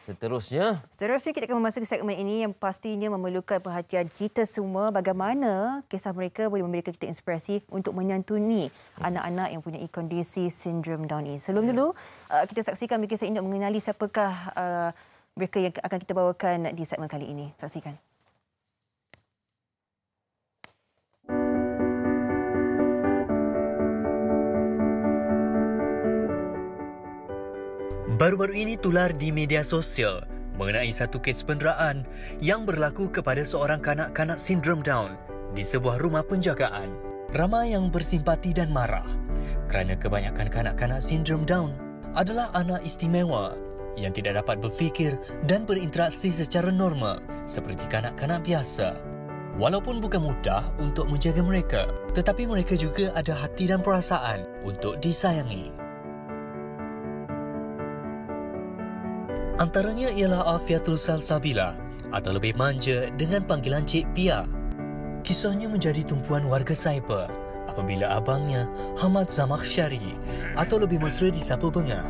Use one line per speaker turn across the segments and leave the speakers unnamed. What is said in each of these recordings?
Seterusnya
kita akan memasuki segmen ini yang pastinya memerlukan perhatian kita semua. Bagaimana kisah mereka boleh memberikan kita inspirasi untuk menyantuni anak-anak yang mempunyai kondisi sindrom Down ini. Sebelum dulu, kita saksikan kisah ini untuk mengenali siapakah mereka yang akan kita bawakan di segmen kali ini. Saksikan.
Baru-baru ini tular di media sosial mengenai satu kes penderaan yang berlaku kepada seorang kanak-kanak sindrom Down di sebuah rumah penjagaan. Ramai yang bersimpati dan marah kerana kebanyakan kanak-kanak sindrom Down adalah anak istimewa yang tidak dapat berfikir dan berinteraksi secara normal seperti kanak-kanak biasa. Walaupun bukan mudah untuk menjaga mereka, tetapi mereka juga ada hati dan perasaan untuk disayangi. Antaranya ialah Afiatul Salsabila atau lebih manja dengan panggilan Cik Pia. Kisahnya menjadi tumpuan warga cyber apabila abangnya Hamad Zamakhsyari atau lebih mesra disapa Benga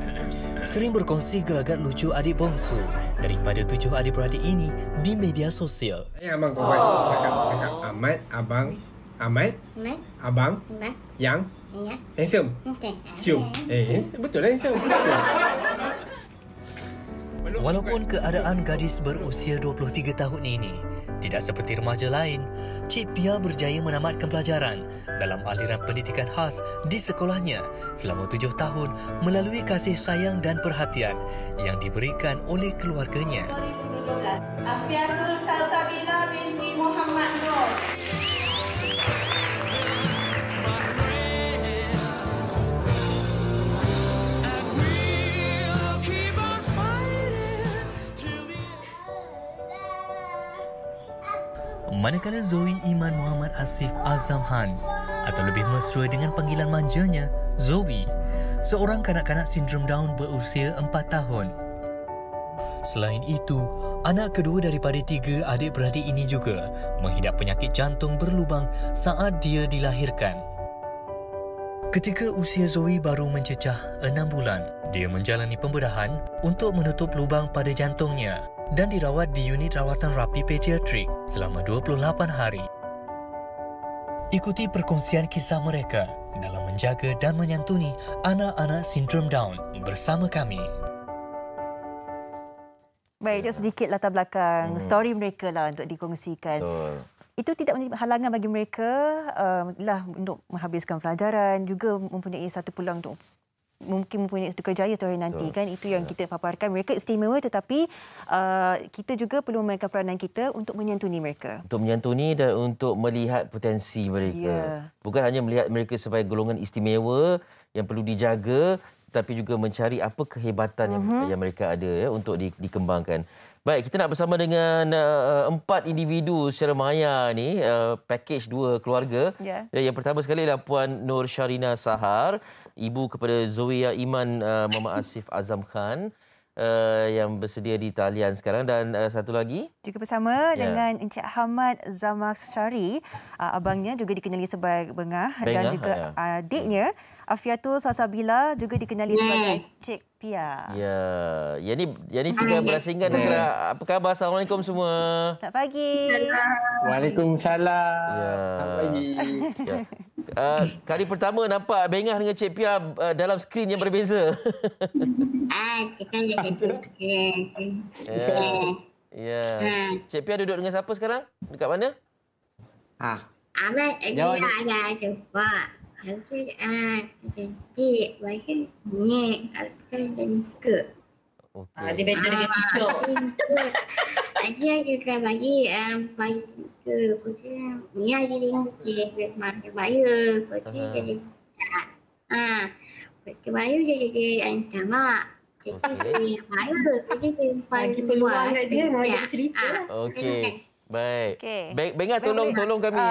sering berkongsi gelagat lucu adik bongsu daripada 7 adik-beradik ini di media sosial.
Abang kau cakap Ahmad, abang, Ahmad, abang, yang handsome. Cium. Betul lah handsome.
Walaupun keadaan gadis berusia 23 tahun ini tidak seperti remaja lain, Cik Pia berjaya menamatkan pelajaran dalam aliran pendidikan khas di sekolahnya selama 7 tahun melalui kasih sayang dan perhatian yang diberikan oleh keluarganya.
2017, Afiatul Salsabila binti Muhammad Nur.
Manakala Zoe Iman Muhammad Asif Azam Khan atau lebih mesra dengan panggilan manjanya, Zoe, seorang kanak-kanak sindrom Down berusia 4 tahun. Selain itu, anak kedua daripada 3 adik-beradik ini juga menghidap penyakit jantung berlubang saat dia dilahirkan. Ketika usia Zoe baru mencecah 6 bulan, dia menjalani pembedahan untuk menutup lubang pada jantungnya dan dirawat di unit rawatan rapi pediatrik selama 28 hari. Ikuti perkongsian kisah mereka dalam menjaga dan menyantuni anak-anak sindrom Down bersama kami.
Baik, itu sedikit latar belakang story mereka lah untuk dikongsikan.
betul.
Itu tidak menjadi halangan bagi mereka untuk menghabiskan pelajaran, juga mempunyai satu peluang untuk mungkin mempunyai satu kerjaya suatu hari nanti. Kan itu yang kita paparkan. Mereka istimewa, tetapi kita juga perlu memainkan peranan kita untuk menyantuni mereka.
Untuk menyantuni dan untuk melihat potensi mereka. Bukan hanya melihat mereka sebagai golongan istimewa yang perlu dijaga, tetapi juga mencari apa kehebatan yang mereka ada untuk dikembangkan. Baik, kita nak bersama dengan 4 individu secara maya ni, package 2 keluarga. Yang pertama sekali adalah Puan Nur Sharina Sahar, ibu kepada Zoia Iman Mama Asif Azam Khan, yang bersedia di talian sekarang, dan satu lagi
juga bersama dengan Encik Hamad Zamakhsyari, abangnya juga dikenali sebagai Bengah dan juga adiknya Afiatul Salsabila juga dikenali sebagai Cik Pia.
Ya, yang ni 3 berasingkan negara. Apa khabar? Assalamualaikum semua.
Selamat pagi.
Waalaikumsalam.
Selamat
pagi.
Kali pertama nampak Bengah dengan Cik Pia dalam skrin yang berbeza.
Kita ada
Ya. Cik Pia duduk dengan siapa sekarang? Dekat mana?
Ahmad ada jumpa. Kalau tu cantik, baik ni kalau dan suka.
Okey.
Dia beda dengan cucuk.
Dia juga bagi ke kucing. Ni ada yang ke mana bayar, kucing jadi bayar jadi sama. Jadi bayar jadi
Bagi peluang kat dia, dia cerita.
Okey. Baik. Bengah tolong kami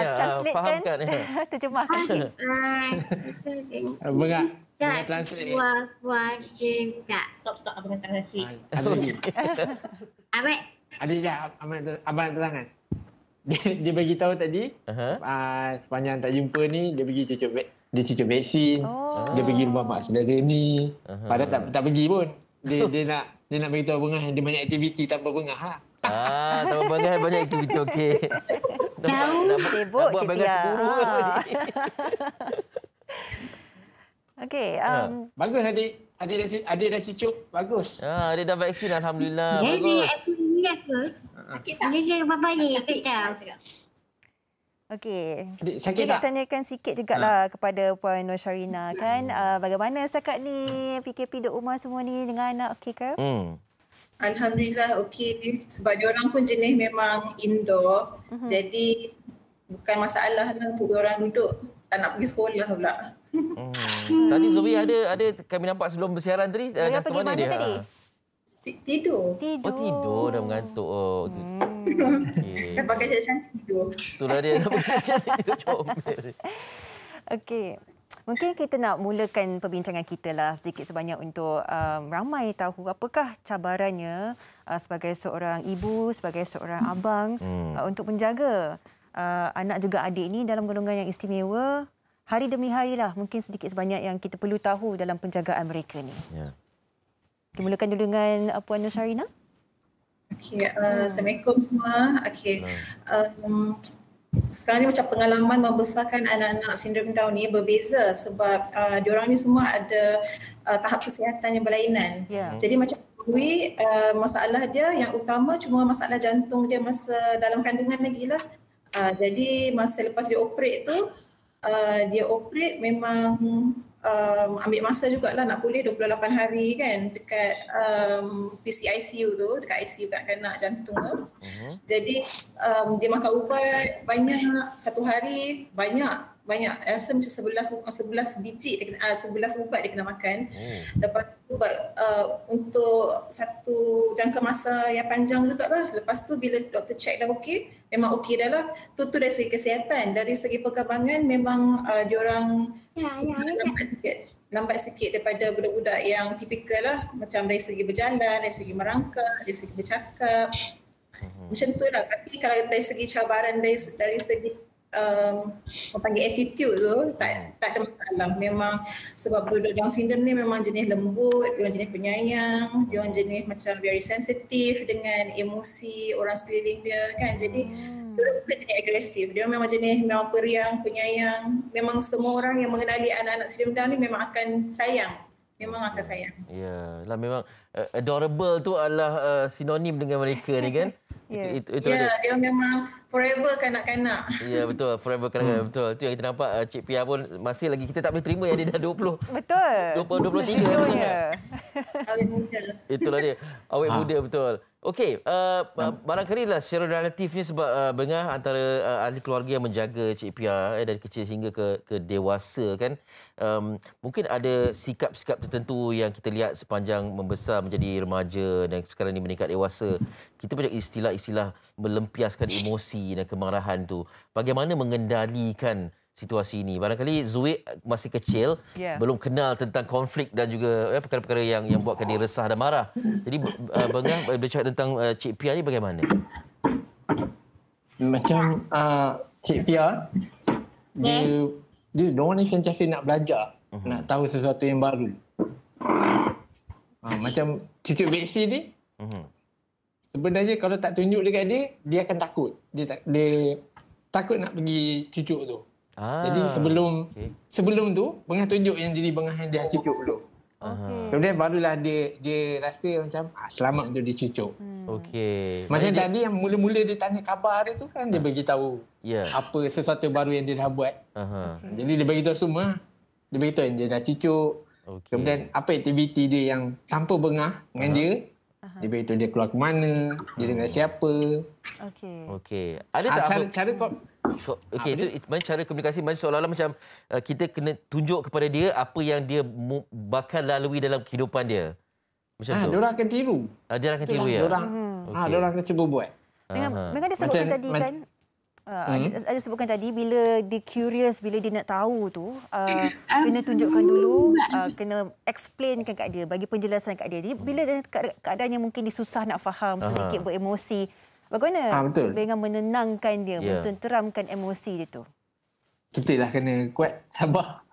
fahamkan.
Terjemahkan.
Bengah translate.
Stop abang translate.
Ada lagi.
Ahmad.
Ada dah abang nak terangkan. Dia bagi tahu tadi, sepanjang tak jumpa ni dia pergi cucuk vaksin. Dia pergi rumah mak saudara ni. Padahal tak pergi pun. Dia Dia nak beritahu Bengah yang dia banyak aktiviti tanpa Bengah.
Tahu banyak aktiviti okey.
Sibuk
buat
Cik
Bengah
Tia.
cemburu.
Okey,
Bagus adik dah cucuk. Bagus.
Dia dah vaksin alhamdulillah.
Dia
Bagus.
ni apa? Sakit tak? Dia berapa hari? Sakit tak?
okey.
Adik sakit
Kita nak
tak?
tanyakan sikit jugalah kepada Puan Nur Syarina kan. Bagaimana setakat ni PKP duduk rumah semua ni dengan anak okey ke?
Alhamdulillah okey. Sebab diorang pun jenis memang indoor. Jadi bukan masalah lah untuk diorang duduk. Tak nak pergi sekolah pula.
Tadi Zoe ada kami nampak sebelum bersiaran tadi.
Dia
Dah ke
pergi mana
dia?
tadi?
Tidur.
Oh tidur dah mengantuk. Okey.
Dah pakai cantik tidur.
Itulah dia dah cantik tidur comel.
Okey. Mungkin kita nak mulakan perbincangan kita lah sedikit sebanyak untuk ramai tahu apakah cabarannya sebagai seorang ibu, sebagai seorang abang untuk menjaga anak juga adik ni dalam golongan yang istimewa. Hari demi hari lah mungkin sedikit sebanyak yang kita perlu tahu dalam penjagaan mereka ni.
Ya.
Kita mulakan dulu dengan Puan Nur Syarina.
Okey, Assalamualaikum semua. Okey. Sekarang ni macam pengalaman membesarkan anak-anak sindrom Down ni berbeza sebab diorang ni semua ada tahap kesihatan yang berlainan.
Yeah.
Jadi macam Dwi, masalah dia yang utama cuma masalah jantung dia masa dalam kandungan lagi lah. Jadi masa lepas dia operate tu, dia operate memang ambil masa jugalah nak pulih 28 hari kan dekat PCICU tu, dekat ICU kanak-kanak jantung tu. Jadi dia makan ubat banyak, satu hari banyak rasa macam 11 biji dia kena, 11 ubat dia kena makan. Lepas tu untuk satu jangka masa yang panjang jugalah. Lepas tu bila doktor check dah okey, memang okey dah lah. Tu dari segi kesihatan, dari segi perkembangan memang diorang lambat sikit daripada budak-budak yang tipikal lah, macam dari segi berjalan, dari segi merangkak, dari segi bercakap. Macam tu lah. Tapi kalau dari segi cabaran, dari segi panggil attitude tu tak ada masalah. Memang sebab budak Down syndrome ni memang jenis lembut, dia jenis penyayang, dia jenis macam very sensitif dengan emosi orang sekeliling dia kan. Jadi dia bukan jenis agresif, dia memang jenis memang periang, penyayang. Memang semua orang yang mengenali anak-anak syndrome Down ni memang akan sayang. Memang akan sayang.
Ya, lah memang adorable tu adalah sinonim dengan mereka ni kan. Itu
dia memang forever kanak-kanak.
Ya betul, forever kanak-kanak. Betul. Itu yang kita nampak Cik Pia pun masih lagi kita tak boleh terima yang dia dah 20.
Betul.
23 betul tak?
Awet muda.
Itulah dia. Awet muda betul. Okey, barangkali lah secara relatifnya sebab Bengah antara ahli keluarga yang menjaga Cik Pia dari kecil hingga ke dewasa kan. Mungkin ada sikap-sikap tertentu yang kita lihat sepanjang membesar menjadi remaja dan sekarang ni meningkat dewasa. Kita banyak istilah-istilah melempiaskan emosi dan kemarahan tu. Bagaimana mengendalikan situasi ini? Barangkali Zoe masih kecil, belum kenal tentang konflik dan juga perkara-perkara yang buatkan dia resah dan marah. Jadi Bengah bercakap tentang Cik Pia ni bagaimana?
Macam Cik Pia, dia orang ni sentiasa nak belajar, nak tahu sesuatu yang baru. Macam cucuk vaksin ni, sebenarnya kalau tak tunjuk dekat dia akan takut. Dia takut nak pergi cucuk tu. Jadi sebelum tu Bengah tunjuk yang diri Bengah yang dia cucuk dulu. Kemudian barulah dia rasa macam selamat untuk dia cucuk.
Okey.
Macam tadi yang mula-mula dia tanya khabar dia tu kan, dia bagi tahu apa sesuatu baru yang dia dah buat. Jadi dia bagi tahu semua. Dia bagi tahu yang dia dah cucuk. Kemudian apa aktiviti dia yang tanpa Bengah dengan dia. Dia beritahu dia keluar ke mana, dia dengan siapa.
Okey. Ada tak
cara
okey, itu macam cara komunikasi macam seolah-olah macam kita kena tunjuk kepada dia apa yang dia bakal lalui dalam kehidupan dia. Macam tu.
Diorang akan tiru.
Dia akan tiru ya.
Diorang akan cuba buat.
Dengan dia sebutkan tadi kan. Ada sebutkan tadi bila dia curious, bila dia nak tahu tu kena tunjukkan dulu, kena explainkan kat dia, bagi penjelasan kat dia. Bila dalam keadaan yang mungkin dia susah nak faham, sedikit beremosi, bagaimana dengan menenangkan dia, mententeramkan emosi dia tu?
Kita lah kena kuat, sabar.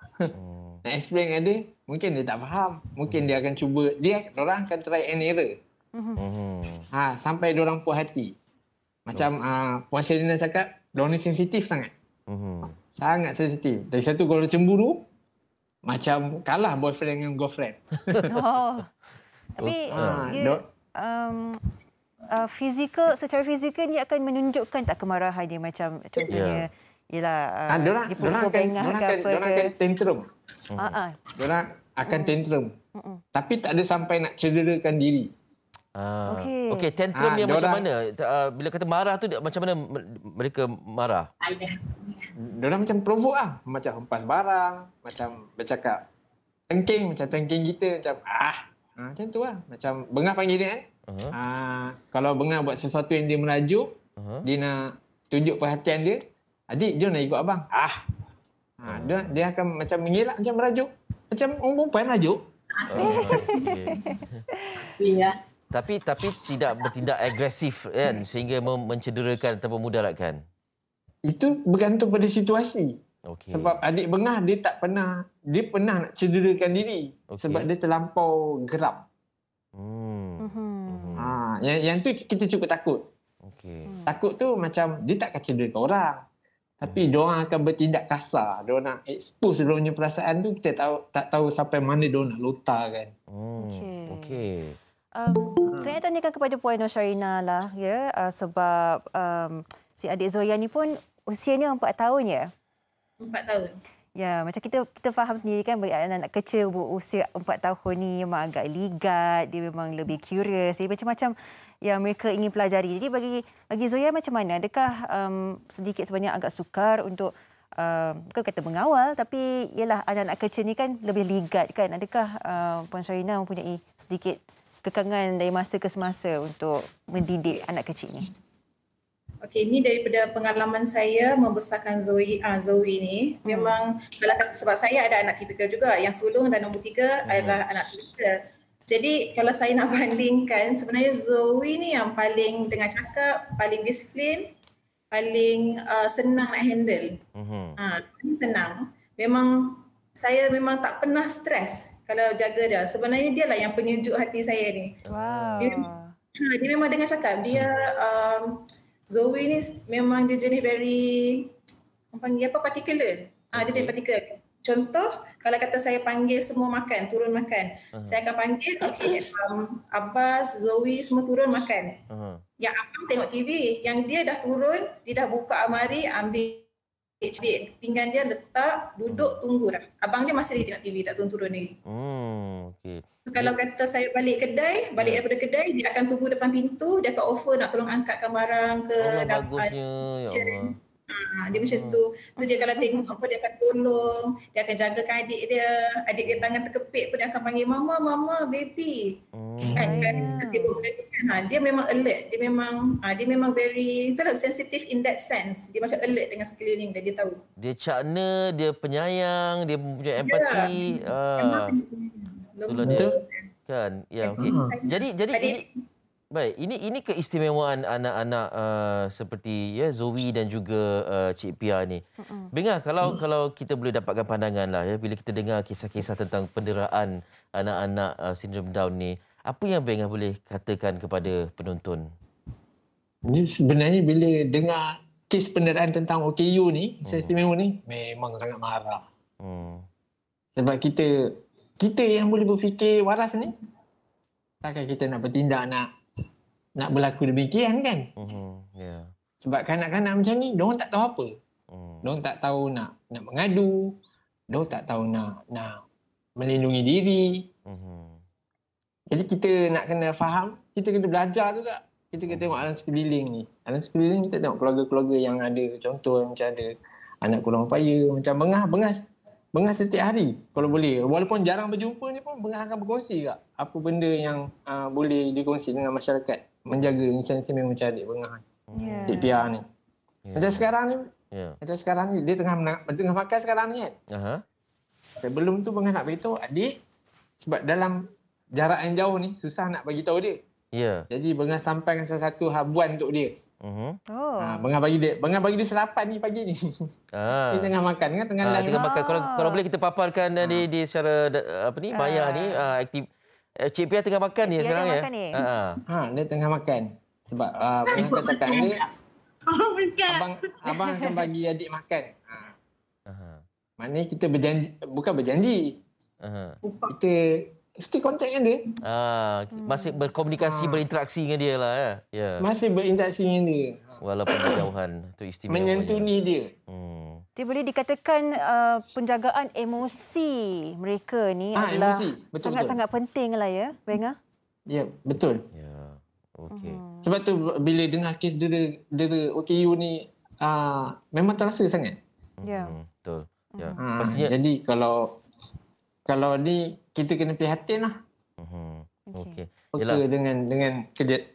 Nak explain kat dia, mungkin dia tak faham, mungkin dia akan cuba, orang akan try and error. Sampai diorang puas hati. Macam Puan Sherina cakap, diorang ni sensitif sangat. Sangat sensitif. Dari satu kalau cemburu, macam kalah boyfriend dengan girlfriend.
Tapi dia secara fizikal dia akan menunjukkan tak kemarahan dia, macam contohnya ialah
diorang akan tantrum. Diorang akan tantrum. Tapi tak ada sampai nak cederakan diri.
Okey, tantrum yang macam mana? Bila kata marah tu macam mana mereka marah?
Diorang macam provoke lah. Macam hempas barang, macam bercakap tengking, macam tengking kita, macam macam tu lah. Macam Bengah panggil dia kan. Kalau Bengah buat sesuatu yang dia merajuk, dia nak tunjuk perhatian dia, adik jom nak ikut abang. Dia akan macam mengelak, macam merajuk. Macam orang perempuan merajuk.
Tapi tidak bertindak agresif kan, sehingga mencederakan atau memudaratkan.
Itu bergantung pada situasi. Sebab adik Bengah dia pernah nak cederakan diri sebab dia terlampau geram. Yang tu kita cukup takut. Takut tu macam dia tak akan cederakan orang. Tapi diorang akan bertindak kasar. Diorang nak expose diorang punya perasaan tu, kita tak tahu sampai mana diorang nak lontarkan.
Saya nak tanyakan kepada Puan Norsharina lah, sebab si adik Zoya ni pun usianya 4 tahun ya?
4 tahun.
Ya, macam kita faham sendiri kan, anak-anak kecil berusia 4 tahun ni memang agak ligat, dia memang lebih curious, jadi macam-macam yang mereka ingin pelajari. Jadi bagi Zoya macam mana? Adakah sedikit sebanyak agak sukar untuk bukan kata mengawal, tapi ialah anak-anak kecil ni kan lebih ligat kan. Adakah Puan Sharina mempunyai sedikit kekangan dari masa ke semasa untuk mendidik anak kecil ni?
Okey, ini daripada pengalaman saya membesarkan Zoe ni. Memang sebab saya ada anak tipikal juga. Yang sulung dan nombor 3 adalah anak tipikal. Jadi kalau saya nak bandingkan, sebenarnya Zoe ni yang paling dengar cakap, paling disiplin, paling senang nak handle. Paling senang. Saya memang tak pernah stres kalau jaga dia. Sebenarnya dia lah yang penyejuk hati saya ni.
Wow.
Dia memang dengar cakap. Dia Zoe ni memang dia jenis very particular. Dia jenis particular. Contoh, kalau kata saya panggil semua makan, turun makan. Saya akan panggil, Abbas, Zoe semua turun makan. Yang abang tengok TV, yang dia dah turun, dia dah buka almari, ambil pinggan dia, letak, duduk, tunggu dah. Abang dia masih lagi tengok TV, tak turun-turun lagi. Kalau kata saya balik daripada kedai, dia akan tunggu depan pintu, dia akan offer nak tolong angkatkan barang ke
bagusnya, ya Allah.
Dia macam tu. Dia kalau tengok apa, dia akan tolong, dia akan jagakan adik dia. Adik dia tangan terkepit pun dia akan panggil mama, baby. Dia memang alert, dia memang very sensitive in that sense. Dia macam alert dengan sekeliling dia tahu.
Dia cakna, dia penyayang, dia punya empati. Itulah dia. Kan? Ya, okey. Jadi ini keistimewaan anak-anak seperti Zoe dan juga Cik Pia ni. Bengah, kalau kita boleh dapatkan pandangan lah bila kita dengar kisah-kisah tentang penderaan anak-anak sindrom Down ni, apa yang Bengah boleh katakan kepada penonton?
Ini sebenarnya bila dengar kes penderaan tentang OKU ni, kisah istimewa ni, memang sangat marah. Sebab kita yang boleh berfikir waras ni, takkan kita nak bertindak nak berlaku demikian kan? Sebab kanak-kanak macam ni, diorang tak tahu apa. Diorang tak tahu nak mengadu, diorang tak tahu nak melindungi diri. Jadi kita nak kena faham, kita kena belajar juga. Kita kena tengok alam sekeliling ni. Alam sekeliling kita tengok keluarga-keluarga yang ada. Contoh macam ada anak kurang upaya, macam Bengah setiap hari kalau boleh. Walaupun jarang berjumpa ni pun Bengah akan berkongsi tak apa benda yang boleh dikongsi dengan masyarakat. Menjaga insan istimewa macam adik Bengah. Cik Pia ni. Macam sekarang ni. Macam sekarang ni. Dia tengah makan sekarang ni kan. Sebelum tu Bengah nak beritahu adik. Sebab dalam jarak yang jauh ni susah nak bagi tahu dia. Jadi Bengah sampaikan satu habuan untuk dia. Bengah bagi dia sarapan ni pagi ni. Dia tengah makan kan, tengah live.
Tengah makan. Kalau boleh kita paparkan di secara maya ni Cik Pia tengah makan ni
Cik Pia
sekarang
tengah
ya?
makan ni?
Dia tengah makan. Sebab kau cakap ni, abang akan bagi adik makan. Maknanya kita berjanji, bukan berjanji. Kita mesti kontak dengan dia.
Masih berkomunikasi, berinteraksi dengan dia lah ya. Ya.
Masih berinteraksi dengan dia.
Walaupun berjauhan, tu istimewa.
Menyentuni dia.
Dia boleh dikatakan penjagaan emosi mereka ni adalah sangat-sangat penting lah ya, Benga?
Ya, betul.
Ya. Okey.
Sebab tu bila dengar kes dera OKU ni memang terasa sangat.
Ya.
Betul. Ya. Pastinya.
Jadi kalau ni kita kena prihatin lah.
Okey.
Peka dengan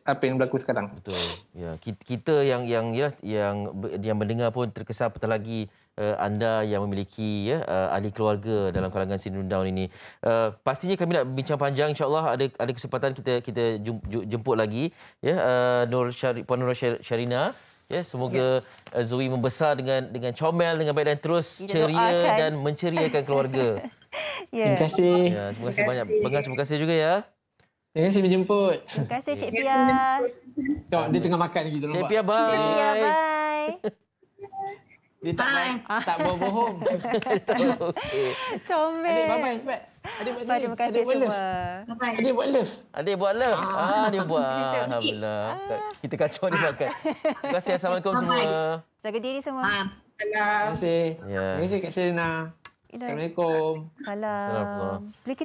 apa yang berlaku sekarang.
Betul. Ya, kita yang mendengar pun terkesan apatah lagi anda yang memiliki ahli keluarga dalam kalangan sindrom Down ini. Pastinya kami nak bincang panjang, insya-Allah ada kesempatan kita jemput lagi ya, Puan Nur Syarina. Ya, semoga Zoe membesar dengan comel, dengan baik dan terus ceria dan menceriakan keluarga.
Terima kasih.
Ya, terima kasih banyak. Terima kasih juga ya.
Terima kasih menjemput.
Terima kasih Cik Pia.
Tengok dia tengah makan lagi tu nampak.
Cik Pia, bye.
Cik Pia, bye.
Dia tak bohong.
Comel.
Adik bye-bye cepat. Adik buat sini.
Terima kasih semua.
Adik buat love.
Adik buat love. Dia buat. Alhamdulillah. Kita kacau dia makan. Terima kasih. Assalamualaikum semua.
Jaga diri semua.
Terima kasih. Terima kasih Kak Sherina. Assalamualaikum.
Salam. Boleh kita